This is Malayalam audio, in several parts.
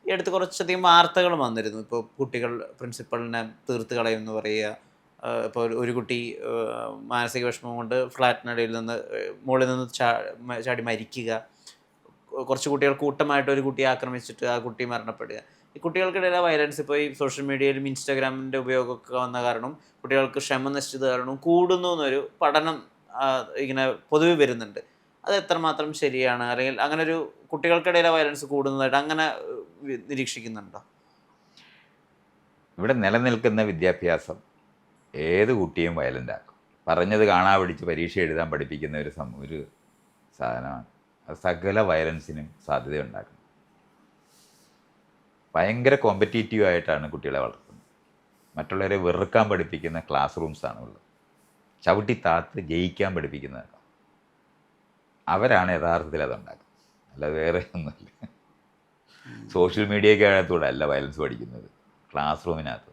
ഈ അടുത്ത് കുറച്ചധികം വാർത്തകൾ വന്നിരുന്നു. ഇപ്പോൾ കുട്ടികൾ പ്രിൻസിപ്പളിനെ തീർത്ത് കളയും എന്ന് പറയുക. ഇപ്പോൾ ഒരു കുട്ടി മാനസിക വിഷമം കൊണ്ട് ഫ്ലാറ്റിനടിയിൽ നിന്ന് മുകളിൽ നിന്ന് ചാടി മരിക്കുക. കുറച്ച് കുട്ടികൾ കൂട്ടമായിട്ട് ഒരു കുട്ടിയെ ആക്രമിച്ചിട്ട് ആ കുട്ടി മരണപ്പെടുക. ഈ കുട്ടികൾക്കിടയിലെ വയലൻസ് ഇപ്പോൾ ഈ സോഷ്യൽ മീഡിയയിലും ഇൻസ്റ്റാഗ്രാമിൻ്റെ ഉപയോഗമൊക്കെ വന്ന കാരണം കുട്ടികൾക്ക് ക്ഷമ നശിച്ചത് കാരണം കൂടുന്നു എന്നൊരു പഠനം ഇങ്ങനെ പൊതുവെ വരുന്നുണ്ട്. അത് എത്രമാത്രം ശരിയാണ്? അല്ലെങ്കിൽ അങ്ങനെ ഒരു കുട്ടികൾക്കിടയിലെ വയലൻസ് കൂടുന്നതായിട്ട് അങ്ങനെ നിരീക്ഷിക്കുന്നുണ്ടോ? ഇവിടെ നിലനിൽക്കുന്ന വിദ്യാഭ്യാസം ഏത് കുട്ടിയും വയലൻ്റ് ആക്കും. പറഞ്ഞത് കാണാ പിടിച്ച് പരീക്ഷ എഴുതാൻ പഠിപ്പിക്കുന്ന ഒരു സാധനമാണ്. അത് സകല വയലൻസിനും സാധ്യതയുണ്ടാക്കുന്നത്. ഭയങ്കര കോമ്പറ്റീറ്റീവായിട്ടാണ് കുട്ടികളെ വളർത്തുന്നത്. മറ്റുള്ളവരെ വെറുക്കാൻ പഠിപ്പിക്കുന്ന ക്ലാസ് റൂംസാണ് ഉള്ളത്. ചവിട്ടി താത്ത് ജയിക്കാൻ പഠിപ്പിക്കുന്നതാണ്. അവരാണ് യഥാർത്ഥത്തിൽ അതുണ്ടാക്കുന്നത്, അല്ലാതെ വേറെ ഒന്നുമില്ല. സോഷ്യൽ മീഡിയക്കകത്തൂടെ അല്ല വയലൻസ് പഠിക്കുന്നത്, ക്ലാസ് റൂമിനകത്ത്.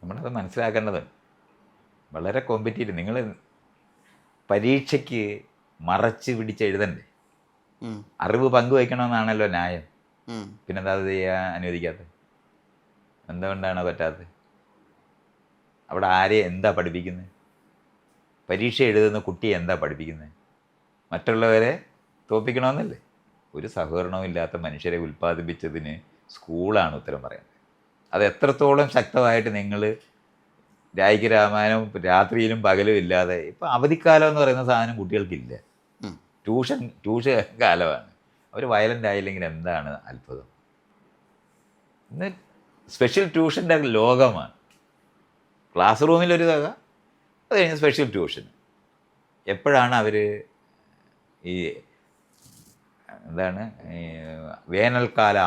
നമ്മളത് മനസ്സിലാക്കേണ്ടതുണ്ട്. വളരെ കോമ്പറ്റീറ്റീവ്. നിങ്ങൾ പരീക്ഷയ്ക്ക് മറച്ച് പിടിച്ച് എഴുതണ്ടേ? അറിവ് പങ്കുവയ്ക്കണമെന്നാണല്ലോ ന്യായം. പിന്നെന്താ അത് ചെയ്യാൻ അനുവദിക്കാത്തത്? എന്തുകൊണ്ടാണ് പറ്റാത്തത്? അവിടെ ആരെ എന്താ പഠിപ്പിക്കുന്നത്? പരീക്ഷ എഴുതുന്ന കുട്ടിയെ എന്താ പഠിപ്പിക്കുന്നത്? മറ്റുള്ളവരെ തോൽപ്പിക്കണമെന്നല്ലേ? ഒരു സഹകരണവും ഇല്ലാത്ത മനുഷ്യരെ ഉൽപ്പാദിപ്പിച്ചതിന് സ്കൂളാണ് ഉത്തരം പറയുന്നത്. അത് എത്രത്തോളം ശക്തമായിട്ട് നിങ്ങൾ രായിക്ക് രാമായണവും രാത്രിയിലും പകലും ഇല്ലാതെ, ഇപ്പം അവധിക്കാലം എന്ന് പറയുന്ന സാധനം കുട്ടികൾക്കില്ല. ട്യൂഷൻ കാലമാണ്. അവർ വയലൻ്റ് ആയില്ലെങ്കിൽ എന്താണ് അത്ഭുതം? ഇന്ന് സ്പെഷ്യൽ ട്യൂഷൻ്റെ ലോകമാണ്. ക്ലാസ് റൂമിലൊരു വക, അത് കഴിഞ്ഞ് സ്പെഷ്യൽ ട്യൂഷൻ. എപ്പോഴാണ് അവർ ഈ എന്താണ് വേനൽക്കാല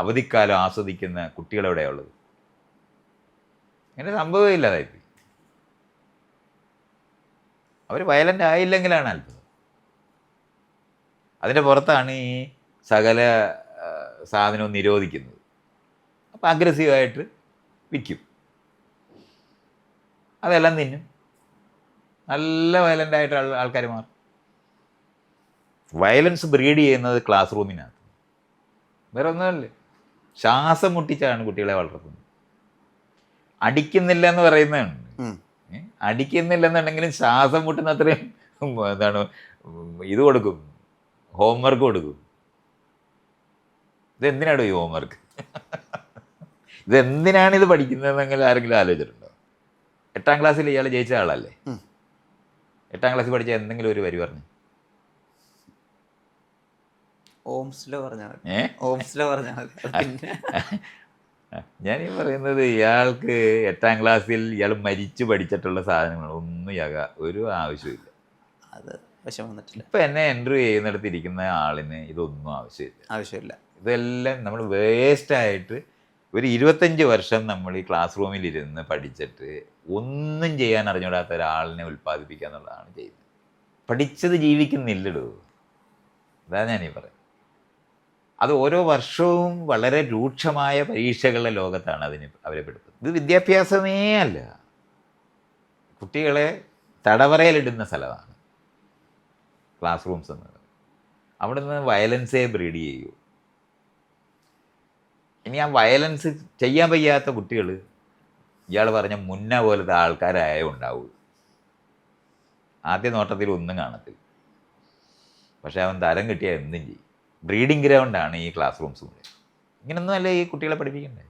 അവധിക്കാലം ആസ്വദിക്കുന്ന കുട്ടികളെവിടെയുള്ളത്? ഇങ്ങനെ സംഭവമില്ലാതായിപ്പോയി. അവർ വയലൻ്റ് ആയില്ലെങ്കിലാണ് അത്ഭുതം. അതിൻ്റെ പുറത്താണ് ഈ സകല സാധനവും നിരോധിക്കുന്നത്. അപ്പോൾ അഗ്രസീവായിട്ട് വിൽക്കും, അതെല്ലാം തിന്നും, നല്ല വയലൻ്റായിട്ട് ആൾക്കാർ മാറും. വയലൻസ് ബ്രീഡ് ചെയ്യുന്നത് ക്ലാസ് റൂമിനകത്ത്. വേറെ ഒന്നുമല്ലേ? ശ്വാസം മുട്ടിച്ചാണ് കുട്ടികളെ വളർത്തുന്നത്. അടിക്കുന്നില്ല എന്ന് പറയുന്നതാണ്. അടിക്കുന്നില്ലെന്നുണ്ടെങ്കിലും ശ്വാസം മുട്ടുന്ന അത്രയും എന്താണ് ഇത് കൊടുക്കും, ഹോംവർക്ക് കൊടുക്കും. ഇതെന്തിനാണ് ഈ ഹോംവർക്ക്? ഇതെന്തിനാണിത് പഠിക്കുന്നതെന്നെങ്കിലും ആരെങ്കിലും ആലോചിച്ചിട്ടുണ്ടോ? 8ാം ക്ലാസ്സിൽ ഇയാൾ ജയിച്ച ആളല്ലേ? 8ാം ക്ലാസ്സിൽ പഠിച്ച എന്തെങ്കിലും ഒരു വരി പറഞ്ഞു? ഞാനീ പറയുന്നത് ഇയാൾക്ക് 8ാം ക്ലാസ്സിൽ ഇയാൾ മരിച്ചു പഠിച്ചിട്ടുള്ള സാധനങ്ങൾ ഒന്നും ഒരു ആവശ്യമില്ല. അത് വശം വന്നിട്ടില്ല. ഇപ്പം എന്നെ എൻട്രി ചെയ്യുന്നിടത്ത് ഇരിക്കുന്ന ആളിന് ഇതൊന്നും ആവശ്യമില്ല. ഇതെല്ലാം നമ്മൾ വേസ്റ്റായിട്ട് ഒരു 25 വർഷം നമ്മൾ ഈ ക്ലാസ് റൂമിലിരുന്ന് പഠിച്ചിട്ട് ഒന്നും ചെയ്യാൻ അറിഞ്ഞൂടാത്ത ഒരാളിനെ ഉൽപ്പാദിപ്പിക്കുക എന്നുള്ളതാണ് ചെയ്യുന്നത്. പഠിച്ചത് ജീവിക്കുന്നില്ലടോ. അതാ ഞാനീ പറയുന്നത്. അത് ഓരോ വർഷവും വളരെ രൂക്ഷമായ പരീക്ഷകളുടെ ലോകത്താണ് അവരെ പെടുത്തുന്നത്. ഇത് വിദ്യാഭ്യാസമേ അല്ല, കുട്ടികളെ തടവറയിലിടുന്ന സ്ഥലമാണ് ക്ലാസ് റൂംസ് എന്നത്. അവിടെ നിന്ന് വയലൻസേ ബ്രീഡ് ചെയ്യൂ. ഇനി ആ വയലൻസ് ചെയ്യാൻ വയ്യാത്ത കുട്ടികൾ ഇയാൾ പറഞ്ഞ മുന്ന പോലത്തെ ആൾക്കാരായേ ഉണ്ടാവൂ. ആദ്യ നോട്ടത്തിൽ ഒന്നും കാണത്തില്ല, പക്ഷെ അവൻ തരം കിട്ടിയാൽ എന്തും ചെയ്യും. ബ്രീഡിങ് ഗ്രൗണ്ടാണ് ഈ ക്ലാസ് റൂംസ് കൂടെ. ഇങ്ങനൊന്നും അല്ല ഈ കുട്ടികളെ പഠിപ്പിക്കണ്ടേ.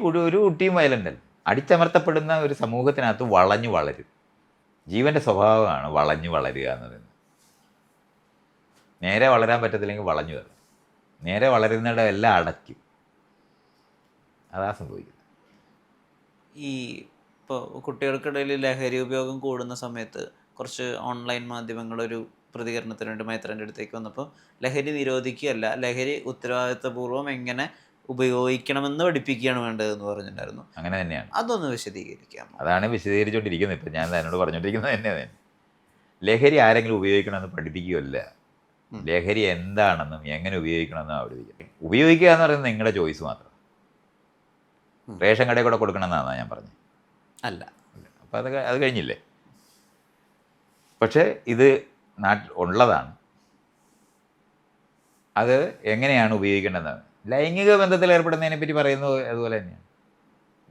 ഒരു കുട്ടിയും വയലൻ്റ് അല്ല. അടിച്ചമർത്തപ്പെടുന്ന ഒരു സമൂഹത്തിനകത്ത് വളഞ്ഞു വളരും. ജീവൻ്റെ സ്വഭാവമാണ് വളഞ്ഞു വളരുക എന്ന് പറയുന്നത്. നേരെ വളരാൻ പറ്റത്തില്ലെങ്കിൽ വളഞ്ഞു വരണം. നേരെ വളരുന്നിടം എല്ലാം അടയ്ക്കും. അതാ സംഭവിക്കുന്നത്. ഈ ഇപ്പോൾ കുട്ടികൾക്കിടയിൽ ലഹരി ഉപയോഗം കൂടുന്ന സമയത്ത് കുറച്ച് ഓൺലൈൻ മാധ്യമങ്ങളൊരു പ്രതികരണത്തിന് വേണ്ടി മൈത്രൻ്റെ അടുത്തേക്ക് വന്നപ്പോൾ ലഹരി നിരോധിക്കുകയല്ല, ലഹരി ഉത്തരവാദിത്വപൂർവ്വം എങ്ങനെ ഉപയോഗിക്കണമെന്ന് പഠിപ്പിക്കുകയാണ് വേണ്ടതെന്ന് പറഞ്ഞിട്ടുണ്ടായിരുന്നു. അങ്ങനെ തന്നെയാണ്. അതൊന്ന് വിശദീകരിക്കാം. അതാണ് വിശദീകരിച്ചുകൊണ്ടിരിക്കുന്നത്. ഇപ്പം ഞാൻ എന്നോട് പറഞ്ഞുകൊണ്ടിരിക്കുന്നത് തന്നെ. ലഹരി ആരെങ്കിലും ഉപയോഗിക്കണമെന്ന് പഠിപ്പിക്കുകയല്ല, ലഹരി എന്താണെന്നും എങ്ങനെ ഉപയോഗിക്കണമെന്നും പഠിപ്പിക്കുക. ഉപയോഗിക്കുക എന്ന് പറയുന്നത് നിങ്ങളുടെ ചോയ്സ് മാത്രം. റേഷൻ കടയിൽ കൂടെ കൊടുക്കണമെന്നാണ് ഞാൻ പറഞ്ഞത്. അല്ല, അപ്പം അത് കഴിഞ്ഞില്ലേ? പക്ഷേ ഇത് ഉള്ളതാണ്. അത് എങ്ങനെയാണ് ഉപയോഗിക്കേണ്ടതെന്നാണ്. ലൈംഗിക ബന്ധത്തിൽ ഏർപ്പെടുന്നതിനെ പറ്റി പറയുന്നത് അതുപോലെ തന്നെയാണ്.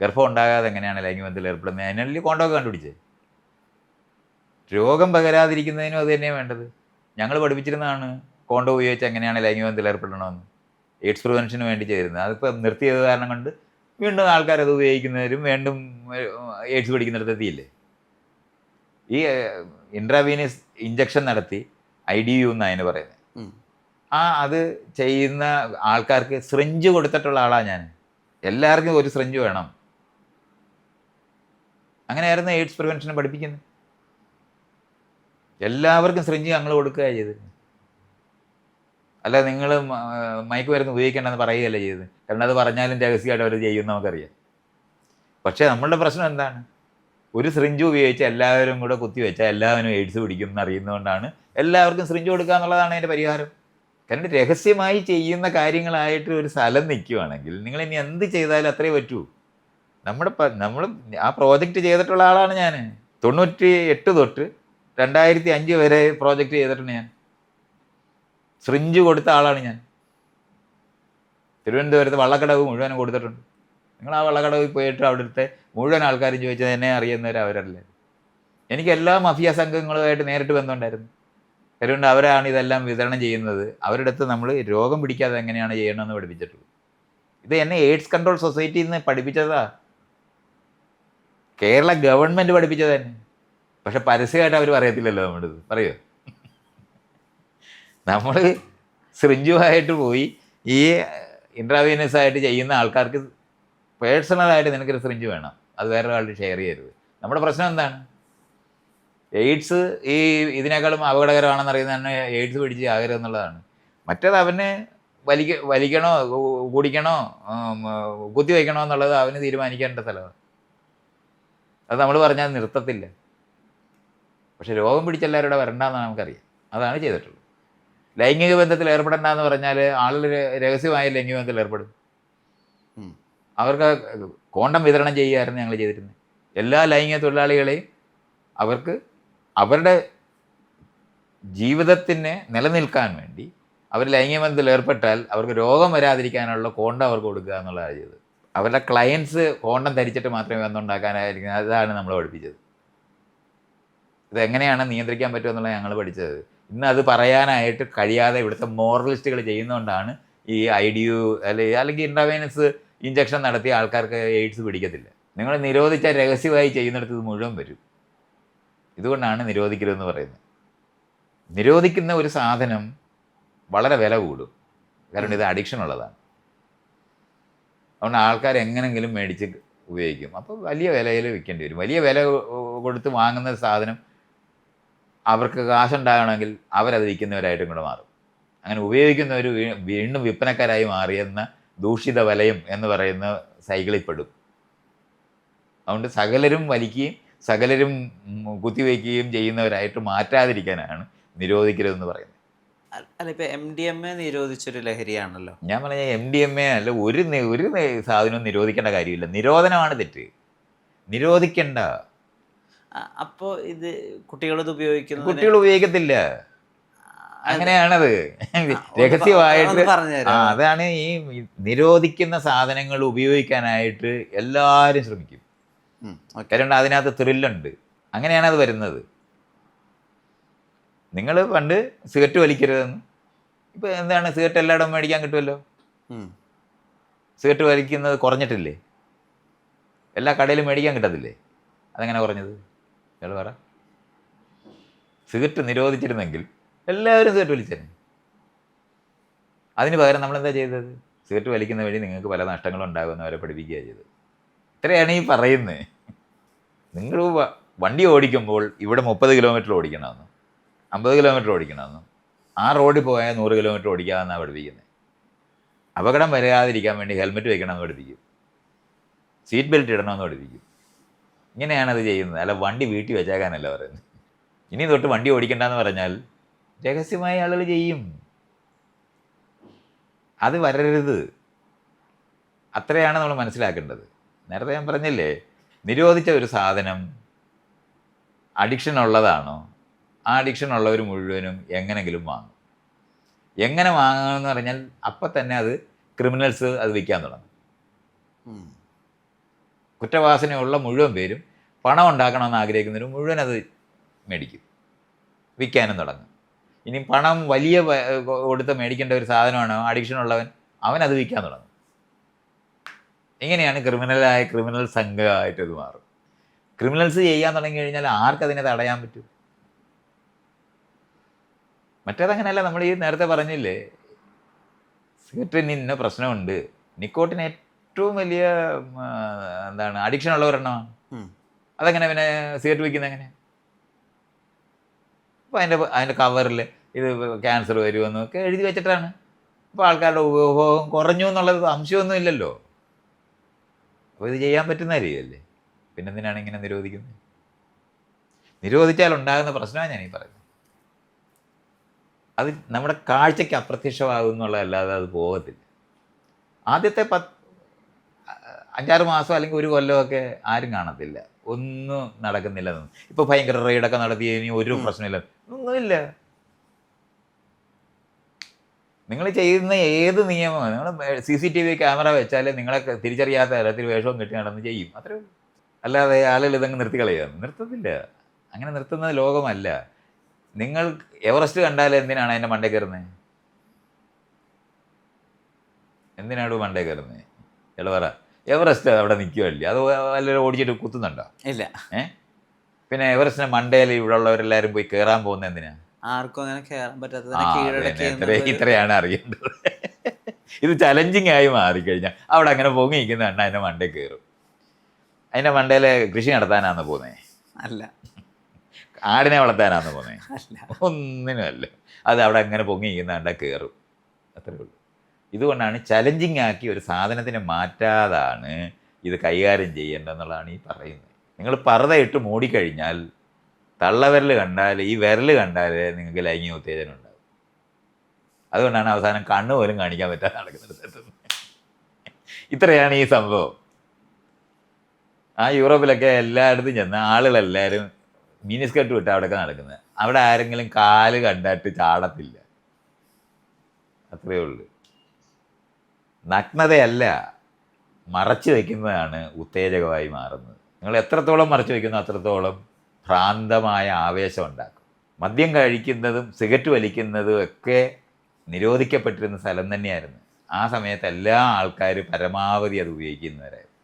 ഗർഭം ഉണ്ടാകാതെ എങ്ങനെയാണ് ലൈംഗിക ബന്ധത്തിൽ ഏർപ്പെടുന്നത്, അതിനല്ലേ കോണ്ടമൊക്കെ കണ്ടുപിടിച്ചത്. രോഗം പകരാതിരിക്കുന്നതിനും അത് തന്നെയാണ് വേണ്ടത്. ഞങ്ങൾ പഠിപ്പിച്ചിരുന്നതാണ് കോണ്ടം ഉപയോഗിച്ച് എങ്ങനെയാണ് ലൈംഗിക ബന്ധത്തിൽ ഏർപ്പെടണമെന്ന്. എയ്ഡ്സ് പ്രിവെൻഷന് വേണ്ടി ചെയ്തിരുന്നത്. അതിപ്പോൾ നിർത്തിയത് കാരണം കൊണ്ട് വീണ്ടും ആൾക്കാരത് ഉപയോഗിക്കുന്നവരും വീണ്ടും എയ്ഡ്സ് പിടിക്കുന്നിടത്ത് എത്തിയില്ലേ. ഈ ഇൻട്രാവീനസ് ഇഞ്ചക്ഷൻ നടത്തി IDU എന്നാണ് അതിന് പറയുന്നത്. അത് ചെയ്യുന്ന ആൾക്കാർക്ക് സിറിഞ്ച് കൊടുത്തിട്ടുള്ള ആളാണ് ഞാൻ. എല്ലാവർക്കും ഒരു സിറിഞ്ച് വേണം. അങ്ങനെയായിരുന്നു എയ്ഡ്സ് പ്രിവെൻഷന് പഠിപ്പിക്കുന്നത്. എല്ലാവർക്കും സിറിഞ്ച് ഞങ്ങൾ കൊടുക്കുക ചെയ്തത്. അല്ല നിങ്ങൾ മയക്ക് മരുന്ന് ഉപയോഗിക്കേണ്ടെന്ന് പറയുകയല്ല ചെയ്തത്. കാരണം അത് പറഞ്ഞാലും രഹസ്യമായിട്ട് അവർ ചെയ്യും നമുക്കറിയാം. പക്ഷേ നമ്മളുടെ പ്രശ്നം എന്താണ്? ഒരു സിറിഞ്ച് ഉപയോഗിച്ച് എല്ലാവരും കൂടെ കുത്തിവെച്ചാൽ എല്ലാവരും എയ്ഡ്സ് പിടിക്കും എന്നറിയുന്നതുകൊണ്ടാണ് എല്ലാവർക്കും സിറിഞ്ച് കൊടുക്കുക എന്നുള്ളതാണ് അതിൻ്റെ പരിഹാരം. കാരണം രഹസ്യമായി ചെയ്യുന്ന കാര്യങ്ങളായിട്ട് ഒരു സ്ഥലം നിൽക്കുകയാണെങ്കിൽ നിങ്ങൾ ഇനി എന്ത് ചെയ്താലും അത്രേ പറ്റൂ. നമ്മൾ ആ പ്രോജക്റ്റ് ചെയ്തിട്ടുള്ള ആളാണ് ഞാൻ. 98 തൊട്ട് 2005 വരെ പ്രോജക്റ്റ് ചെയ്തിട്ടുണ്ട് ഞാൻ. സിറിഞ്ച് കൊടുത്ത ആളാണ് ഞാൻ. തിരുവനന്തപുരത്ത് വള്ളക്കടവ് മുഴുവനും കൊടുത്തിട്ടുണ്ട്. നിങ്ങൾ ആ വള്ളക്കടവിൽ പോയിട്ട് അവിടുത്തെ മുഴുവൻ ആൾക്കാരും ചോദിച്ചത് എന്നെ അറിയുന്നവർ അവരല്ലേ. എനിക്ക് എല്ലാ മഫിയ സംഘങ്ങളുമായിട്ട് നേരിട്ട് ബന്ധമുണ്ടായിരുന്നു. അതുകൊണ്ട് അവരാണ് ഇതെല്ലാം വിതരണം ചെയ്യുന്നത്. അവരുടെ അടുത്ത് നമ്മൾ രോഗം പിടിക്കാതെ എങ്ങനെയാണ് ചെയ്യണമെന്ന് പഠിപ്പിച്ചിട്ടുള്ളൂ. ഇത് എന്നെ എയ്ഡ്സ് കൺട്രോൾ സൊസൈറ്റിയിൽ നിന്ന് പഠിപ്പിച്ചതാ. കേരള ഗവൺമെൻറ് പഠിപ്പിച്ചത് തന്നെ. പക്ഷെ പരസ്യമായിട്ട് അവർ പറയത്തില്ലല്ലോ. നമ്മളിത് പറയുമോ? നമ്മൾ സിറിഞ്ചുമായിട്ട് പോയി ഈ ഇൻട്രാവീനസ് ആയിട്ട് ചെയ്യുന്ന ആൾക്കാർക്ക് പേഴ്സണലായിട്ട് നിനക്കൊരു സിറിഞ്ച് വേണം, അത് വേറെ ഒരാളുടെ ഷെയർ ചെയ്യരുത്. നമ്മുടെ പ്രശ്നം എന്താണ്? എയ്ഡ്സ് ഇതിനേക്കാളും അപകടകരമാണെന്ന് അറിയുന്നത് തന്നെ എയ്ഡ്സ് പിടിച്ച് ആകരുത് എന്നുള്ളതാണ്. മറ്റേത് അവന് വലിക്കണോ കുടിക്കണോ കുത്തിവയ്ക്കണോ എന്നുള്ളത് അവന് തീരുമാനിക്കേണ്ട സ്ഥലമാണ്. അത് നമ്മൾ പറഞ്ഞാൽ നിർത്തത്തില്ല. പക്ഷെ രോഗം പിടിച്ചെല്ലാവരുടെ വരണ്ടെന്ന് നമുക്കറിയാം. അതാണ് ചെയ്തിട്ടുള്ളത്. ലൈംഗിക ബന്ധത്തിൽ ഏർപ്പെടണ്ടെന്ന് പറഞ്ഞാൽ ആളുകൾ രഹസ്യമായ ലൈംഗിക ബന്ധത്തിൽ ഏർപ്പെടും. അവർക്ക് കോണ്ടം വിതരണം ചെയ്യുകയായിരുന്നു ഞങ്ങൾ ചെയ്തിരുന്നത്. എല്ലാ ലൈംഗിക തൊഴിലാളികളെയും അവർക്ക് അവരുടെ ജീവിതത്തിന് നിലനിൽക്കാൻ വേണ്ടി അവർ ലൈംഗിക ബന്ധത്തിൽ ഏർപ്പെട്ടാൽ അവർക്ക് രോഗം വരാതിരിക്കാനുള്ള കോണ്ടം അവർക്ക് കൊടുക്കുക എന്നുള്ളതാണ് ചെയ്തത്. അവരുടെ ക്ലയൻസ് കോണ്ടം ധരിച്ചിട്ട് മാത്രമേ ബന്ധമുണ്ടാക്കാനായിരിക്കും. അതാണ് നമ്മൾ പഠിപ്പിച്ചത്. ഇതെങ്ങനെയാണ് നിയന്ത്രിക്കാൻ പറ്റുമെന്നുള്ളത് ഞങ്ങൾ പഠിച്ചത്. ഇന്ന് അത് പറയാനായിട്ട് കഴിയാതെ ഇവിടുത്തെ മോറലിസ്റ്റുകൾ ചെയ്യുന്നതുകൊണ്ടാണ് ഈ IDU അല്ലെങ്കിൽ ഇൻട്രാവീനസ് ഇഞ്ചക്ഷൻ നടത്തിയ ആൾക്കാർക്ക് എയ്ഡ്സ് പിടിക്കത്തില്ല. നിങ്ങൾ നിരോധിച്ച രഹസ്യമായി ചെയ്യുന്നിടത്ത് ഇത് മുഴുവൻ വരും. ഇതുകൊണ്ടാണ് നിരോധിക്കരുതെന്ന് പറയുന്നത്. നിരോധിക്കുന്ന ഒരു സാധനം വളരെ വില കൂടും. കാരണം ഇത് അഡിക്ഷൻ ഉള്ളതാണ്. അതുകൊണ്ട് ആൾക്കാർ എങ്ങനെങ്കിലും മേടിച്ച് ഉപയോഗിക്കും. അപ്പോൾ വലിയ വിലയിൽ വിൽക്കേണ്ടി വരും. വലിയ വില കൊടുത്ത് വാങ്ങുന്ന സാധനം അവർക്ക് കാശുണ്ടാകണമെങ്കിൽ അവരത് വിൽക്കുന്നവരായിട്ടും കൂടെ മാറും. അങ്ങനെ ഉപയോഗിക്കുന്നവർ വീണ്ടും വിൽപ്പനക്കാരായി മാറിയെന്ന ദൂഷിത വലയം എന്ന് പറയുന്ന സൈക്കിളിൽ പെടും. അതുകൊണ്ട് സകലരും വലിക്കുകയും സകലരും കുത്തിവയ്ക്കുകയും ചെയ്യുന്നവരായിട്ട് മാറ്റാതിരിക്കാനാണ് നിരോധിക്കരുതെന്ന് പറയുന്നത്. അല്ല, ഇപ്പം MDMA നിരോധിച്ചൊരു ലഹരിയാണല്ലോ. ഞാൻ പറഞ്ഞ MDMA അല്ല, ഒരു സാധനവും നിരോധിക്കേണ്ട കാര്യമില്ല. നിരോധനമാണ് തെറ്റ്. നിരോധിക്കണ്ട. അപ്പോൾ ഇത് കുട്ടികളത് ഉപയോഗിക്കുന്നു. കുട്ടികൾ ഉപയോഗിക്കത്തില്ല. അങ്ങനെയാണത് രഹസ്യമായിട്ട്. അതാണ് ഈ നിരോധിക്കുന്ന സാധനങ്ങൾ ഉപയോഗിക്കാനായിട്ട് എല്ലാവരും ശ്രമിക്കും. കാരണം അതിനകത്ത് ത്രില്ലുണ്ട്. അങ്ങനെയാണ് അത് വരുന്നത്. നിങ്ങൾ പണ്ട് സിഗരറ്റ് വലിക്കരുതെന്ന്, ഇപ്പം എന്താണ് സിഗരറ്റ് എല്ലായിടവും മേടിക്കാൻ കിട്ടുമല്ലോ. സിഗരറ്റ് വലിക്കുന്നത് കുറഞ്ഞിട്ടില്ലേ? എല്ലാ കടയിലും മേടിക്കാൻ കിട്ടത്തില്ലേ? അതെങ്ങനെ കുറഞ്ഞത്? ഇയാൾ പറ. സിഗരറ്റ് നിരോധിച്ചിരുന്നെങ്കിൽ എല്ലാവരും സിഗരറ്റ് വലിച്ചേനെ. അതിന് പകരം നമ്മളെന്താ ചെയ്തത്? സിഗരറ്റ് വലിക്കുന്ന വഴി നിങ്ങൾക്ക് പല നഷ്ടങ്ങളും ഉണ്ടാകുമെന്നവരെ പഠിപ്പിക്കുകയാണ് ചെയ്തത്. ഇത്രയാണ് ഈ പറയുന്നത്. നിങ്ങൾ വണ്ടി ഓടിക്കുമ്പോൾ ഇവിടെ 30 കിലോമീറ്റർ ഓടിക്കണമെന്നും 50 കിലോമീറ്റർ ഓടിക്കണമെന്നും ആ റോഡിൽ പോയാൽ 100 കിലോമീറ്റർ ഓടിക്കാമെന്നാണ് പഠിപ്പിക്കുന്നത്. അപകടം വരാതിരിക്കാൻ വേണ്ടി ഹെൽമെറ്റ് വെക്കണമെന്ന് പഠിപ്പിക്കും. സീറ്റ് ബെൽറ്റ് ഇടണമെന്ന് പഠിപ്പിക്കും. ഇങ്ങനെയാണത് ചെയ്യുന്നത്. അല്ല വണ്ടി വീട്ടിൽ വെച്ചേക്കാനല്ല പറയുന്നത്. ഇനി തൊട്ട് വണ്ടി ഓടിക്കണ്ടെന്ന് പറഞ്ഞാൽ രഹസ്യമായി ആളുകൾ ചെയ്യും. അത് വരരുത്. അത്രയാണ് നമ്മൾ മനസ്സിലാക്കേണ്ടത്. നേരത്തെ ഞാൻ പറഞ്ഞില്ലേ, നിരോധിച്ച ഒരു സാധനം അഡിക്ഷൻ ഉള്ളതാണോ, ആ അഡിക്ഷൻ ഉള്ളവർ മുഴുവനും എങ്ങനെങ്കിലും വാങ്ങും. എങ്ങനെ വാങ്ങണമെന്ന് പറഞ്ഞാൽ അപ്പം തന്നെ അത് ക്രിമിനൽസ് അത് വിൽക്കാൻ തുടങ്ങും. കുറ്റവാസനയുള്ള മുഴുവൻ പേരും പണം ഉണ്ടാക്കണമെന്ന് ആഗ്രഹിക്കുന്നവർ മുഴുവൻ അത് മേടിക്കും, വിൽക്കാനും തുടങ്ങും. ഇനി പണം വലിയ കൊടുത്ത് മേടിക്കേണ്ട ഒരു സാധനമാണ് അഡിക്ഷൻ ഉള്ളവൻ, അവനത് വിൽക്കാൻ തുടങ്ങും. ഇങ്ങനെയാണ് ക്രിമിനൽ സംഘമായിട്ടത് മാറും. ക്രിമിനൽസ് ചെയ്യാൻ തുടങ്ങി കഴിഞ്ഞാൽ ആർക്കതിനെ തടയാൻ പറ്റും? മറ്റേതങ്ങനെയല്ല. നമ്മൾ ഈ നേരത്തെ പറഞ്ഞില്ലേ, സിഗരറ്റിന് ഇന്ന പ്രശ്നമുണ്ട്, നിക്കോട്ടിൻ ഏറ്റവും വലിയ എന്താണ് അഡിക്ഷൻ ഉള്ളവരെണ്ണമാണ്. അതെങ്ങനെ പിന്നെ സിഗരറ്റ് വയ്ക്കുന്നത് എങ്ങനെ? അപ്പോൾ അതിൻ്റെ കവറിൽ ഇത് ക്യാൻസർ വരുമെന്നൊക്കെ എഴുതി വെച്ചിട്ടാണ്. അപ്പോൾ ആൾക്കാരുടെ ഉപഭോഗം കുറഞ്ഞു എന്നുള്ളത് സംശയമൊന്നും ഇല്ലല്ലോ. അപ്പോൾ ഇത് ചെയ്യാൻ പറ്റുന്ന രീതിയല്ലേ, പിന്നെന്തിനാണ് ഇങ്ങനെ നിരോധിക്കുന്നത്? നിരോധിച്ചാൽ ഉണ്ടാകുന്ന പ്രശ്നമാണ് ഞാനീ പറയുന്നത്. അത് നമ്മുടെ കാഴ്ചയ്ക്ക് അപ്രത്യക്ഷമാകും എന്നുള്ളതല്ലാതെ അത് പോകത്തില്ല. ആദ്യത്തെ 5-6 മാസം അല്ലെങ്കിൽ 1 കൊല്ലമൊക്കെ ആരും കാണത്തില്ല, ഒന്നും നടക്കുന്നില്ലെന്ന്. ഇപ്പോൾ ഭയങ്കര റെയ്ഡൊക്കെ നടത്തി ഇനി ഒരു പ്രശ്നമില്ല, ഒന്നുമില്ല. നിങ്ങൾ ചെയ്യുന്ന ഏത് നിയമമാണ്, നിങ്ങൾ CCTV ക്യാമറ വെച്ചാൽ നിങ്ങളെ തിരിച്ചറിയാത്ത തരത്തിൽ വേഷവും കെട്ടി നടന്ന് ചെയ്യും, അത്രേ ഉള്ളൂ. അല്ലാതെ ആളുകൾ ഇതങ്ങ് നിർത്തിക്കളയുകയാണ്, നിർത്തത്തില്ല. അങ്ങനെ നിർത്തുന്നത് ലോകമല്ല. നിങ്ങൾ എവറസ്റ്റ് കണ്ടാൽ എന്തിനാണ് അതിൻ്റെ മണ്ടേ കയറുന്നത്? എന്തിനാണ് മണ്ടേ കയറുന്നത്? പറ. എവറസ്റ്റ് അവിടെ നിൽക്കുകയല്ലേ, അത് വല്ലവരും ഓടിച്ചിട്ട് കുത്തുന്നുണ്ടോ? ഇല്ല. പിന്നെ എവറസ്റ്റിന്റെ മണ്ടയിൽ ഇവിടെ ഉള്ളവരെല്ലാവരും പോയി കയറാൻ പോകുന്നത് എന്തിനാ? ആർക്കും അങ്ങനെ കയറാൻ പറ്റാത്തത് ഇത്രയാണ് അറിയേണ്ടത്. ഇത് ചലഞ്ചിങ് ആയി മാറിക്കഴിഞ്ഞാൽ അവിടെ അങ്ങനെ പൊങ്ങി നിൽക്കുന്ന എണ്ണ അതിൻ്റെ മണ്ടേ കയറും. അതിൻ്റെ മണ്ടയിൽ കൃഷി നടത്താനാണ് പോകുന്നത്? അല്ല. ആടിനെ വളർത്താനാണ് പോകുന്നത്? ഒന്നിനുമല്ല. അത് അവിടെ അങ്ങനെ പൊങ്ങി നിൽക്കുന്ന കണ്ടാൽ കയറും, അത്രേ ഉള്ളൂ. ഇതുകൊണ്ടാണ് ചലഞ്ചിങ് ആക്കി ഒരു സാധനത്തിനെ മാറ്റാതാണ് ഇത് കൈകാര്യം ചെയ്യേണ്ടതെന്നുള്ളതാണ് ഈ പറയുന്നത്. നിങ്ങൾ പർദ്ദയിട്ട് മൂടിക്കഴിഞ്ഞാൽ തള്ളവിരൽ കണ്ടാൽ, ഈ വിരൽ കണ്ടാൽ നിങ്ങൾക്ക് ലൈംഗിക ഉത്തേജനം ഉണ്ടാകും. അതുകൊണ്ടാണ് അവസാനം കണ്ണ് പോലും കാണിക്കാൻ പറ്റാതെ നടക്കുന്നത്. ഇത്രയാണ് ഈ സംഭവം. ആ യൂറോപ്പിലൊക്കെ എല്ലായിടത്തും ചെന്ന് ആളുകളെല്ലാവരും മിനി സ്കർട്ട് വിട്ട് അവിടെയൊക്കെ നടക്കുന്നത്. അവിടെ ആരെങ്കിലും കാല് കണ്ടിട്ട് ചാടത്തില്ല, അത്രയേ ഉള്ളൂ. നഗ്നതയല്ല, മറച്ചു വയ്ക്കുന്നതാണ് ഉത്തേജകമായി മാറുന്നത്. നിങ്ങൾ എത്രത്തോളം മറച്ചു വയ്ക്കുന്നു അത്രത്തോളം ഭ്രാന്തമായ ആവേശം ഉണ്ടാക്കും. മദ്യം കഴിക്കുന്നതും സിഗരറ്റ് വലിക്കുന്നതും ഒക്കെ നിരോധിക്കപ്പെട്ടിരുന്ന സ്ഥലം തന്നെയായിരുന്നു. ആ സമയത്ത് എല്ലാ ആൾക്കാരും പരമാവധി അത് ഉപയോഗിക്കുന്നവരായിരുന്നു.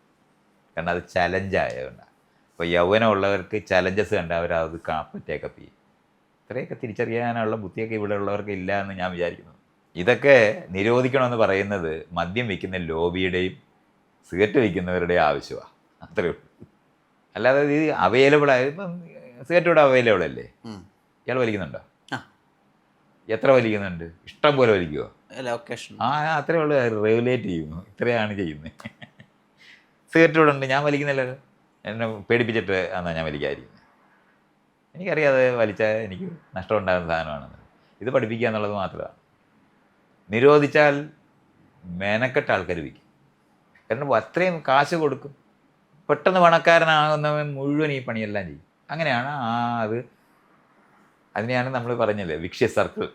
കാരണം അത് ചലഞ്ചായതുകൊണ്ടാണ്. അപ്പോൾ യൗവനമുള്ളവർക്ക് ചലഞ്ചസ് കണ്ട് അവരത് പറ്റേക്കപ്പ് ചെയ്യും. ഇത്രയൊക്കെ തിരിച്ചറിയാനുള്ള ബുദ്ധിയൊക്കെ ഇവിടെ ഉള്ളവർക്ക് ഇല്ല എന്ന് ഞാൻ വിചാരിക്കുന്നു. ഇതൊക്കെ നിരോധിക്കണമെന്ന് പറയുന്നത് മദ്യം വയ്ക്കുന്ന ലോബിയുടെയും സിഗരറ്റ് വയ്ക്കുന്നവരുടെയും ആവശ്യമാണ്, അത്രയേ ഉള്ളൂ. അല്ലാതെ ഇത് അവൈലബിൾ ആയ, ഇപ്പം സിഗരറ്റ് ഇവിടെ അവൈലബിൾ അല്ലേ? ഇയാൾ വലിക്കുന്നുണ്ടോ? എത്ര വലിക്കുന്നുണ്ട്? ഇഷ്ടം പോലെ വലിക്കുമോ? അത്രയേ ഉള്ളൂ. റെഗുലേറ്റ് ചെയ്യുന്നു, ഇത്രയാണ് ചെയ്യുന്നത്. സിഗരറ്റ് ഇവിടെ ഉണ്ട്, ഞാൻ വലിക്കുന്നില്ലല്ലോ. എന്നെ പേടിപ്പിച്ചിട്ട് എന്നാ ഞാൻ വലിക്കാതിരിക്കുന്നത്. എനിക്കറിയാതെ വലിച്ചാൽ എനിക്ക് നഷ്ടം ഉണ്ടാകുന്ന സാധനമാണെന്ന്. ഇത് പഠിപ്പിക്കുക എന്നുള്ളത് മാത്രമാണ്. നിരോധിച്ചാൽ മെനക്കെട്ട ആൾക്കാർ വിൽക്കും. കാരണം അത്രയും കാശ് കൊടുക്കും. പെട്ടെന്ന് പണക്കാരനാകുന്നവൻ മുഴുവൻ ഈ പണിയെല്ലാം ചെയ്യും. അങ്ങനെയാണ് അതിനെയാണ് നമ്മൾ പറഞ്ഞത് വിക്ഷ്യ സർക്കിൾ,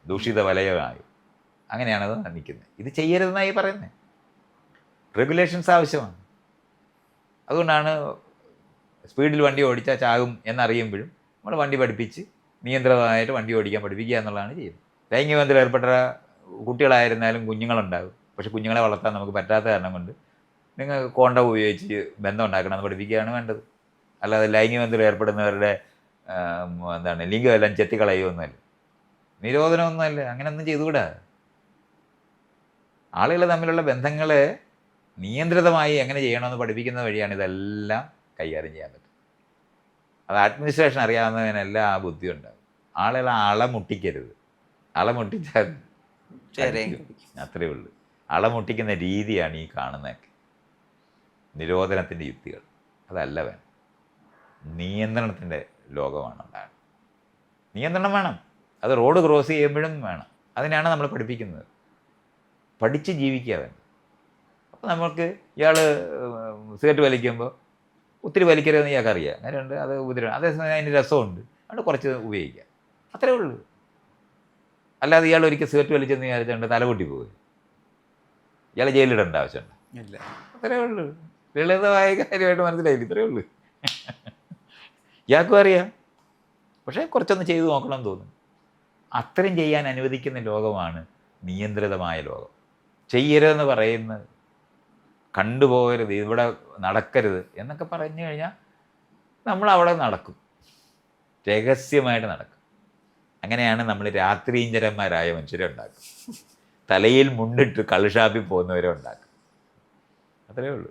ദൂഷിത വലയമായി. അങ്ങനെയാണത് നിൽക്കുന്നത്. ഇത് ചെയ്യരുതെന്നായി പറയുന്നത്. റെഗുലേഷൻസ് ആവശ്യമാണ്. അതുകൊണ്ടാണ് സ്പീഡിൽ വണ്ടി ഓടിച്ചാൽ ചാകും എന്നറിയുമ്പോഴും നമ്മൾ വണ്ടി പഠിപ്പിച്ച് നിയന്ത്രിതമായിട്ട് വണ്ടി ഓടിക്കാൻ പഠിപ്പിക്കുക എന്നുള്ളതാണ് ചെയ്യുന്നത്. ലൈംഗിക ബന്ധത്തിൽ ഏർപ്പെട്ട കുട്ടികളായിരുന്നാലും കുഞ്ഞുങ്ങളുണ്ടാകും. പക്ഷെ കുഞ്ഞുങ്ങളെ വളർത്താൻ നമുക്ക് പറ്റാത്ത കാരണം കൊണ്ട് നിങ്ങൾ കോണ്ടം ഉപയോഗിച്ച് ബന്ധം ഉണ്ടാക്കണമെന്ന് പഠിപ്പിക്കുകയാണ് വേണ്ടത്. അല്ലാതെ ലൈംഗിക ബന്ധത്തിൽ ഏർപ്പെടുന്നവരുടെ ലിംഗമെല്ലാം ചെത്തിക്കളയുമൊന്നുമല്ല, നിരോധനമൊന്നുമല്ല. അങ്ങനെയൊന്നും ചെയ്തുകൂടാ. ആളുകൾ തമ്മിലുള്ള ബന്ധങ്ങൾ നിയന്ത്രിതമായി എങ്ങനെ ചെയ്യണമെന്ന് പഠിപ്പിക്കുന്ന വഴിയാണ് ഇതെല്ലാം കൈകാര്യം ചെയ്യാൻ പറ്റും. അത് അഡ്മിനിസ്ട്രേഷൻ അറിയാവുന്നതിനെല്ലാം ആ ബുദ്ധി ഉണ്ടാകും. ആളുകളെ അളമുട്ടിക്കരുത്. അളമുട്ടിച്ചാൽ അത്രയേ ഉള്ളൂ. അളമുട്ടിക്കുന്ന രീതിയാണ് ഈ കാണുന്നതൊക്കെ. നിരോധനത്തിൻ്റെ യുക്തികൾ അതല്ല വേണം. നിയന്ത്രണത്തിൻ്റെ ലോകമാണ് ഉണ്ടാകുന്നത്. നിയന്ത്രണം വേണം. അത് റോഡ് ക്രോസ് ചെയ്യുമ്പോഴും വേണം. അതിനാണ് നമ്മൾ പഠിപ്പിക്കുന്നത്. പഠിച്ച് ജീവിക്കുക വേണം. അപ്പോൾ നമുക്ക് ഇയാൾ സിഗരറ്റ് വലിക്കുമ്പോൾ ഒത്തിരി വലിക്കരുതെന്ന് ഇയാൾക്ക് അറിയാം. അങ്ങനെയുണ്ട്, അത് ഉപദ്രവം. അതേസമയം അതിന് രസമുണ്ട്, അതുകൊണ്ട് കുറച്ച് ഉപയോഗിക്കുക, അത്രേ ഉള്ളൂ. അല്ലാതെ ഇയാൾ ഒരിക്കൽ സിഗരറ്റ് വലിച്ചെന്ന് വിചാരിച്ചുകൊണ്ട് തലപൊട്ടി പോകും, ഇയാളെ ജയിലിടേണ്ട ആവശ്യമുണ്ട്? ഇല്ല. അത്രേ ഉള്ളൂ. ലളിതമായ കാര്യമായിട്ട് മനസ്സിലായില്ല, ഇത്രയേ ഉള്ളൂ. ഇയാൾക്കും അറിയാം, പക്ഷേ കുറച്ചൊന്ന് ചെയ്തു നോക്കണം എന്ന് തോന്നും. അത്രയും ചെയ്യാൻ അനുവദിക്കുന്ന ലോകമാണ് നിയന്ത്രിതമായ ലോകം. ചെയ്യരുതെന്ന് പറയുന്നത്, കണ്ടുപോകരുത്, ഇവിടെ നടക്കരുത് എന്നൊക്കെ പറഞ്ഞു കഴിഞ്ഞാൽ നമ്മളവിടെ നടക്കും, രഹസ്യമായിട്ട് നടക്കും. അങ്ങനെയാണ് നമ്മൾ രാത്രീഞ്ചരന്മാരായ മനുഷ്യരെ ഉണ്ടാക്കും, തലയിൽ മുണ്ടിട്ട് കള്ളുഷാപ്പിൽ പോകുന്നവരെ ഉണ്ടാക്കും. അത്രയേ ഉള്ളൂ.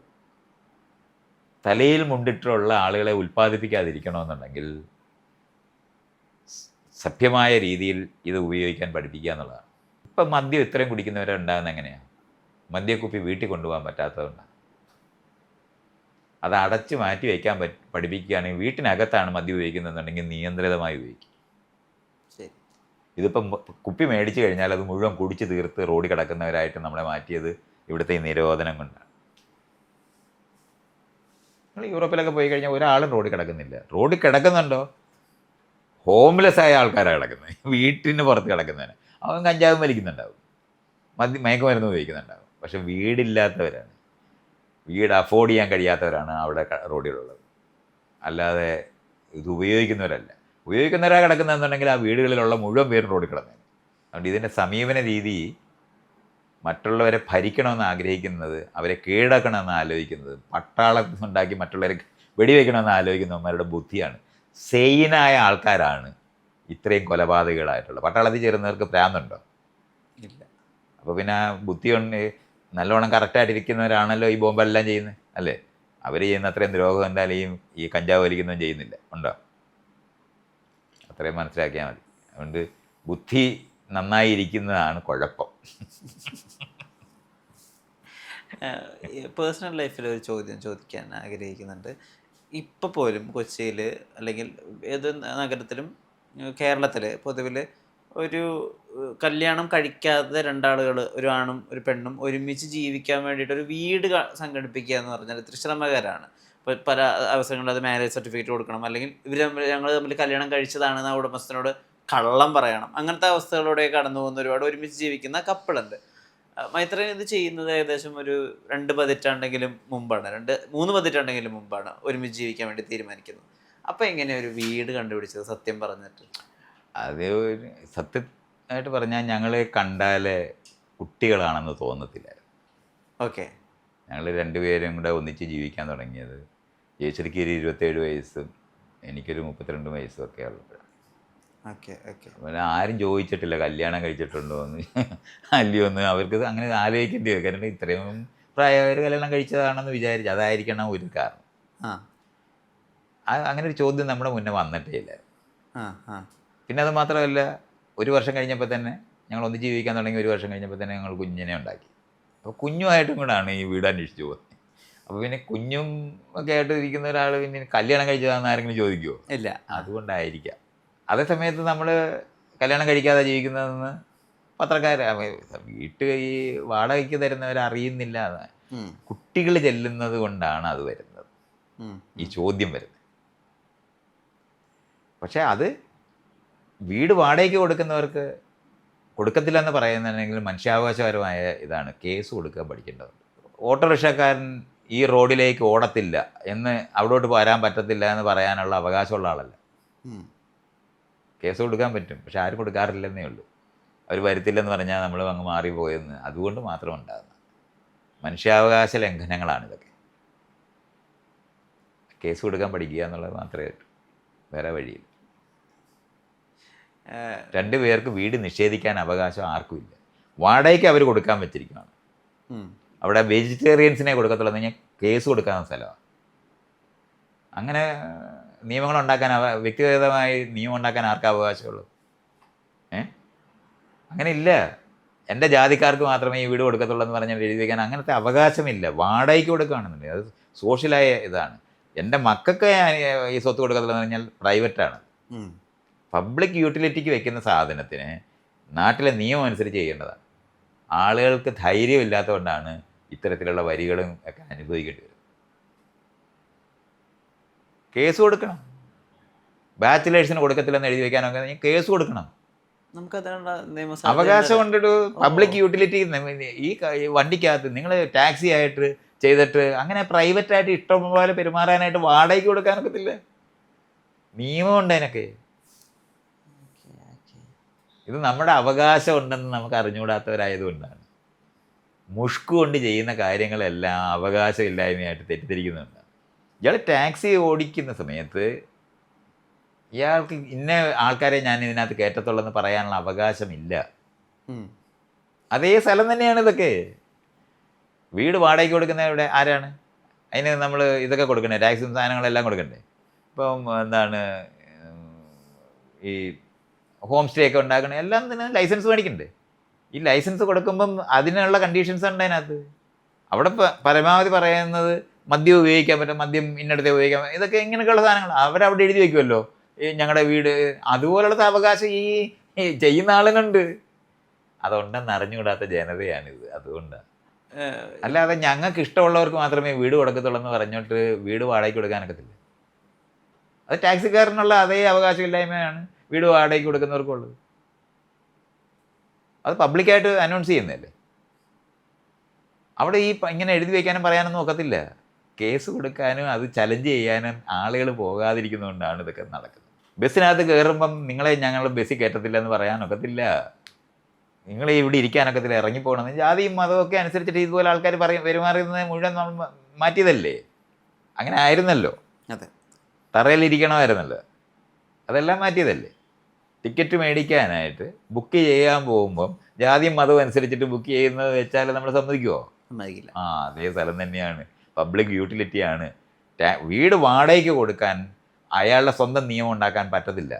തലയിൽ മുണ്ടിട്ടുള്ള ആളുകളെ ഉൽപ്പാദിപ്പിക്കാതിരിക്കണമെന്നുണ്ടെങ്കിൽ സഭ്യമായ രീതിയിൽ ഇത് ഉപയോഗിക്കാൻ പഠിപ്പിക്കുക എന്നുള്ളതാണ്. ഇപ്പം മദ്യം ഇത്രയും കുടിക്കുന്നവരെ ഉണ്ടാകുന്നത് എങ്ങനെയാണ്? മദ്യക്കുപ്പി വീട്ടിൽ കൊണ്ടുപോകാൻ പറ്റാത്തതുകൊണ്ടാണ്. അത് അടച്ച് മാറ്റി വയ്ക്കാൻ പഠിപ്പിക്കുകയാണെങ്കിൽ, വീട്ടിനകത്താണ് മദ്യം ഉപയോഗിക്കുന്നതെന്നുണ്ടെങ്കിൽ നിയന്ത്രിതമായി ഉപയോഗിക്കും. ഇതിപ്പം കുപ്പി മേടിച്ചു കഴിഞ്ഞാൽ അത് മുഴുവൻ കുടിച്ച് തീർത്ത് റോഡിൽ കിടക്കുന്നവരായിട്ട് നമ്മളെ മാറ്റിയത് ഇവിടുത്തെ ഈ നിരോധനം കൊണ്ടാണ്. നിങ്ങൾ യൂറോപ്പിലൊക്കെ പോയി കഴിഞ്ഞാൽ ഒരാളും റോഡിൽ കിടക്കുന്നില്ല. റോഡിൽ കിടക്കുന്നുണ്ടോ? ഹോംലെസ് ആയ ആൾക്കാരാണ് കിടക്കുന്നത്, വീട്ടിന് പുറത്ത് കിടക്കുന്നതിന്. അവൻ കഞ്ചാവും വലിക്കുന്നുണ്ടാവും, മയക്കുമരുന്ന് ഉപയോഗിക്കുന്നുണ്ടാവും. പക്ഷെ വീടില്ലാത്തവരാണ്, വീട് അഫോർഡ് ചെയ്യാൻ കഴിയാത്തവരാണ് അവിടെ റോഡിലുള്ളത്. അല്ലാതെ ഇത് ഉപയോഗിക്കുന്നവരല്ല. ഉപയോഗിക്കുന്നവരാണ് കിടക്കുന്നതെന്നുണ്ടെങ്കിൽ ആ വീടുകളിലുള്ള മുഴുവൻ പേരും റോഡിൽ കിടന്നേനെ. അതുകൊണ്ട് ഇതിൻ്റെ സമീപന രീതി മറ്റുള്ളവരെ ഭരിക്കണമെന്ന് ആഗ്രഹിക്കുന്നത്, അവരെ കീഴടക്കണമെന്ന് ആലോചിക്കുന്നത്, പട്ടാളം ഉണ്ടാക്കി മറ്റുള്ളവരെ വെടിവെക്കണമെന്ന് ആലോചിക്കുന്നവന്മാരുടെ ബുദ്ധിയാണ്. സെയിനായ ആൾക്കാരാണ് ഇത്രയും കൊലപാതകങ്ങളായിട്ടുള്ളത്. പട്ടാളത്തിൽ ചേരുന്നവർക്ക് പ്രാന്തുണ്ടോ? ഇല്ല. അപ്പോൾ പിന്നെ ബുദ്ധി കൊണ്ട് നല്ലോണം കറക്റ്റായിട്ടിരിക്കുന്നവരാണല്ലോ ഈ ബോംബെല്ലാം ചെയ്യുന്നത്, അല്ലേ? അവർ ചെയ്യുന്ന അത്രയും ദ്രോഹം എന്തായാലും ഈ കഞ്ചാവ് വലിക്കുന്നതും ചെയ്യുന്നില്ല, ഉണ്ടോ? അത്രയും മനസ്സിലാക്കിയാൽ മതി. അതുകൊണ്ട് ബുദ്ധി നന്നായിരിക്കുന്നതാണ് കുഴപ്പം. പേഴ്സണൽ ലൈഫിൽ ഒരു ചോദ്യം ചോദിക്കാൻ ആഗ്രഹിക്കുന്നുണ്ട്. ഇപ്പോൾ പോലും കൊച്ചിയിൽ അല്ലെങ്കിൽ ഏത് നഗരത്തിലും കേരളത്തിൽ പൊതുവിൽ ഒരു കല്യാണം കഴിക്കാതെ രണ്ടാളുകൾ, ഒരു ആണും ഒരു പെണ്ണും ഒരുമിച്ച് ജീവിക്കാൻ വേണ്ടിയിട്ട് ഒരു വീട് സംഘടിപ്പിക്കുക എന്ന് പറഞ്ഞാൽ ഇത്തിരി ശ്രമകരമാണ്. ഇപ്പോൾ പല അവസരങ്ങളിൽ അത് മാരേജ് സർട്ടിഫിക്കറ്റ് കൊടുക്കണം, അല്ലെങ്കിൽ ഞങ്ങൾ തമ്മിൽ കല്യാണം കഴിച്ചതാണെന്ന് ആ ഉടമസ്ഥനോട് കള്ളം പറയണം. അങ്ങനത്തെ അവസ്ഥകളോടെ കടന്നു പോകുന്ന ഒരുപാട് ഒരുമിച്ച് ജീവിക്കുന്ന കപ്പിളുണ്ട്. മൈത്രേയൻ ഇത് ചെയ്യുന്നത് ഏകദേശം ഒരു 2 പതിറ്റാണ്ടെങ്കിലും മുമ്പാണ്, 3 പതിറ്റാണ്ടെങ്കിലും മുമ്പാണ് ഒരുമിച്ച് ജീവിക്കാൻ വേണ്ടി തീരുമാനിക്കുന്നത്. അപ്പോൾ എങ്ങനെ ഒരു വീട് കണ്ടുപിടിച്ചത് സത്യം പറഞ്ഞിട്ട്? അത് സത്യമായിട്ട് പറഞ്ഞാൽ ഞങ്ങൾ കണ്ടാലേ കുട്ടികളാണെന്ന് തോന്നത്തില്ലായിരുന്നു. ഓക്കെ. ഞങ്ങൾ രണ്ടുപേരും കൂടെ ഒന്നിച്ച് ജീവിക്കാൻ തുടങ്ങിയത് യേശുരിക്ക് ഒരു 27 വയസ്സും എനിക്കൊരു 32 വയസ്സും ഒക്കെ ഉള്ളപ്പോഴാണ്. Okay okay. അതുപോലെ ആരും ചോദിച്ചിട്ടില്ല കല്യാണം കഴിച്ചിട്ടുണ്ടോ എന്ന്, അല്ലയോ എന്ന്. അവർക്ക് അങ്ങനെ ആലോചിക്കേണ്ടി വരും. കാരണം ഇത്രയും പ്രായമായവർ കല്യാണം കഴിച്ചതാണെന്ന് വിചാരിച്ചു, അതായിരിക്കണം ഒരു കാരണം. അങ്ങനെ ഒരു ചോദ്യം നമ്മുടെ മുന്നേ വന്നിട്ടേ ഇല്ല. പിന്നെ അത് മാത്രമല്ല, ഒരു വർഷം കഴിഞ്ഞപ്പോൾ തന്നെ ഞങ്ങൾ ഒന്നിച്ച് ജീവിക്കാൻ തുടങ്ങി. 1 വർഷം കഴിഞ്ഞപ്പോൾ തന്നെ ഞങ്ങൾ കുഞ്ഞിനെ ഉണ്ടാക്കി. അപ്പോൾ കുഞ്ഞുമായിട്ടും കൂടാണ് ഈ വീട് അന്വേഷിച്ച് പോകുന്നത്. അപ്പോൾ പിന്നെ കുഞ്ഞും ഒക്കെ ആയിട്ട് ഇരിക്കുന്ന ഒരാൾ പിന്നെ കല്യാണം കഴിച്ചതാണെന്ന് ആരെങ്കിലും ചോദിക്കുമോ? ഇല്ല. അതുകൊണ്ടായിരിക്കാം. അതേ സമയത്ത് നമ്മൾ കല്യാണം കഴിക്കാതെ ജീവിക്കുന്നതെന്ന് വീട്ടിൽ ഈ വാടകയ്ക്ക് തരുന്നവരറിയുന്നില്ല. കുട്ടികൾ ചെല്ലുന്നത് കൊണ്ടാണ് അത് വരുന്നത്, ഈ ചോദ്യം വരുന്നത്. പക്ഷേ അത് വീട് വാടകയ്ക്ക് കൊടുക്കുന്നവർക്ക് കൊടുക്കത്തില്ല എന്ന് പറയുന്നുണ്ടെങ്കിൽ മനുഷ്യാവകാശപരമായ ഇതാണ്. കേസ് കൊടുക്കാൻ പഠിക്കേണ്ടതുണ്ട്. ഓട്ടോറിക്ഷക്കാരൻ ഈ റോഡിലേക്ക് ഓടത്തില്ല എന്ന്, അവിടോട്ട് വരാൻ പറ്റത്തില്ല എന്ന് പറയാനുള്ള അവകാശമുള്ള ആളല്ല. കേസ് കൊടുക്കാൻ പറ്റും, പക്ഷെ ആരും കൊടുക്കാറില്ലെന്നേ ഉള്ളൂ. അവർ വരുത്തില്ലെന്ന് പറഞ്ഞാൽ നമ്മൾ അങ്ങ് മാറിപ്പോയെന്ന്. അതുകൊണ്ട് മാത്രം ഉണ്ടാകുന്ന മനുഷ്യാവകാശ ലംഘനങ്ങളാണിതൊക്കെ. കേസ് കൊടുക്കാൻ പഠിക്കുക എന്നുള്ളത് മാത്രമേ പറ്റൂ, വേറെ വഴിയില്ല. 2 പേർക്ക് വീട് നിഷേധിക്കാൻ അവകാശം ആർക്കും ഇല്ല. വാടകയ്ക്ക് അവർ കൊടുക്കാൻ വെച്ചിരിക്കുകയാണ്. അവിടെ വെജിറ്റേറിയൻസിനെ കൊടുക്കത്തുള്ളൂ എന്ന് കഴിഞ്ഞാൽ കേസ് കൊടുക്കാവുന്ന സ്ഥലമാണ്. അങ്ങനെ നിയമങ്ങൾ ഉണ്ടാക്കാൻ, വ്യക്തിഗതമായി നിയമം ഉണ്ടാക്കാൻ ആർക്കും അവകാശമുള്ളൂ? അങ്ങനെ ഇല്ല. എൻ്റെ ജാതിക്കാർക്ക് മാത്രമേ ഈ വീട് കൊടുക്കത്തുള്ളൂ എന്ന് പറഞ്ഞാൽ എഴുതി വയ്ക്കാൻ അങ്ങനത്തെ അവകാശമില്ല. വാടകയ്ക്ക് കൊടുക്കുകയാണെന്നുണ്ടെങ്കിൽ അത് സോഷ്യലായ ഇതാണ്. എൻ്റെ മക്കൾക്ക് ഈ സ്വത്ത് കൊടുക്കത്തുള്ളൂ എന്ന് പറഞ്ഞാൽ പ്രൈവറ്റാണ്. പബ്ലിക് യൂട്ടിലിറ്റിക്ക് വെക്കുന്ന സാധനത്തിന് നാട്ടിലെ നിയമം അനുസരിച്ച് ചെയ്യേണ്ടതാണ്. ആളുകൾക്ക് ധൈര്യമില്ലാത്തതുകൊണ്ടാണ് ഇത്തരത്തിലുള്ള വരികളും ഒക്കെ അനുഭവിക്കേണ്ടി വരുന്നത്. കേസ് കൊടുക്കണം. ബാച്ചിലേഴ്സിന് കൊടുക്കത്തില്ലെന്ന് എഴുതി വയ്ക്കാനൊക്കെ കേസ് കൊടുക്കണം. നമുക്കതിനുള്ള അവകാശം കൊണ്ടൊരു പബ്ലിക് യൂട്ടിലിറ്റി ഈ വണ്ടിക്കകത്ത് നിങ്ങൾ ടാക്സി ആയിട്ട് ചെയ്തിട്ട് അങ്ങനെ പ്രൈവറ്റായിട്ട് ഇഷ്ടംപോലെ പെരുമാറാനായിട്ട് വാടകയ്ക്ക് കൊടുക്കാനൊക്കത്തില്ല. നിയമമുണ്ട് അതിനൊക്കെ. ഇത് നമ്മുടെ അവകാശം ഉണ്ടെന്ന് നമുക്ക് അറിഞ്ഞുകൂടാത്തവരായതുകൊണ്ടാണ് മുഷ്ക് കൊണ്ട് ചെയ്യുന്ന കാര്യങ്ങളെല്ലാം അവകാശമില്ലായ്മയായിട്ട് തെറ്റിദ്ധരിക്കുന്നുണ്ട്. ഇയാൾ ടാക്സി ഓടിക്കുന്ന സമയത്ത് ഇയാൾക്ക് ഇന്ന ആൾക്കാരെ ഞാൻ ഇതിനകത്ത് കയറ്റത്തുള്ളൂ എന്ന് പറയാനുള്ള അവകാശമില്ല. അതേ സ്ഥലം തന്നെയാണ് ഇതൊക്കെ. വീട് വാടകയ്ക്ക് കൊടുക്കുന്ന ഇവിടെ ആരാണ്? അതിന് നമ്മൾ ഇതൊക്കെ കൊടുക്കണ്ടേ, ടാക്സും സാധനങ്ങളെല്ലാം കൊടുക്കണ്ടേ? ഇപ്പം എന്താണ് ഈ ഹോം സ്റ്റേ ഒക്കെ ഉണ്ടാക്കണേ, എല്ലാം തന്നെ ലൈസൻസ് മേടിക്കണ്ടേ? ഈ ലൈസൻസ് കൊടുക്കുമ്പം അതിനുള്ള കണ്ടീഷൻസ് ഉണ്ട് അതിനകത്ത്. അവിടെ പരമാവധി പറയുന്നത് മദ്യം ഉപയോഗിക്കാൻ പറ്റും, മദ്യം ഇന്നടത്തെ ഉപയോഗിക്കാൻ പറ്റും, ഇതൊക്കെ ഇങ്ങനെയൊക്കെയുള്ള സാധനങ്ങൾ അവരവിടെ എഴുതി വയ്ക്കുമല്ലോ. ഈ ഞങ്ങളുടെ വീട് അതുപോലുള്ള അവകാശം ഈ ചെയ്യുന്ന ആളുകളുണ്ട്. അതുണ്ടെന്ന് അറിഞ്ഞുകൂടാത്ത ജനതയാണിത്. അതുകൊണ്ടാണ്. അല്ലാതെ ഞങ്ങൾക്ക് ഇഷ്ടമുള്ളവർക്ക് മാത്രമേ വീട് കൊടുക്കത്തുള്ളൂ എന്ന് പറഞ്ഞിട്ട് വീട് വാടകയ്ക്ക് കൊടുക്കാനൊക്കത്തില്ല. അത് ടാക്സിക്കാരനുള്ള അതേ അവകാശമില്ലായ്മയാണ് വീട് വാടകയ്ക്ക് കൊടുക്കുന്നവർക്കുള്ളത്. അത് പബ്ലിക്കായിട്ട് അനൗൺസ് ചെയ്യുന്നതല്ലേ. അവിടെ ഈ ഇങ്ങനെ എഴുതി വയ്ക്കാനും പറയാനൊന്നും ഒക്കത്തില്ല. കേസ് കൊടുക്കാനും അത് ചലഞ്ച് ചെയ്യാനും ആളുകൾ പോകാതിരിക്കുന്നതുകൊണ്ടാണ് ഇതൊക്കെ നടക്കുന്നത്. ബസ്സിനകത്ത് കയറുമ്പം നിങ്ങളെ ഞങ്ങൾ ബസ്സിൽ കയറ്റത്തില്ല എന്ന് പറയാനൊക്കത്തില്ല. നിങ്ങൾ ഇവിടെ ഇരിക്കാനൊക്കത്തില്ല, ഇറങ്ങിപ്പോകണമെന്ന്. ജാതിയും മതമൊക്കെ അനുസരിച്ചിട്ട് ഇതുപോലെ ആൾക്കാർ പെരുമാറുന്നത് മുഴുവൻ നമ്മൾ മാറ്റിയതല്ലേ. അങ്ങനെ ആയിരുന്നല്ലോ. അതെ, തറയിലിരിക്കണമായിരുന്നല്ലോ. അതെല്ലാം മാറ്റിയതല്ലേ. ടിക്കറ്റ് മേടിക്കാനായിട്ട് ബുക്ക് ചെയ്യാൻ പോകുമ്പം ജാതിയും മതവും അനുസരിച്ചിട്ട് ബുക്ക് ചെയ്യുന്നത് വെച്ചാൽ നമ്മൾ സമ്മതിക്കുമോ? സമ്മതിക്കില്ല. അതേ സ്ഥലം തന്നെയാണ്. പബ്ലിക് യൂട്ടിലിറ്റിയാണ്. വീട് വാടകയ്ക്ക് കൊടുക്കാൻ അയാളുടെ സ്വന്തം നിയമം ഉണ്ടാക്കാൻ പറ്റത്തില്ല.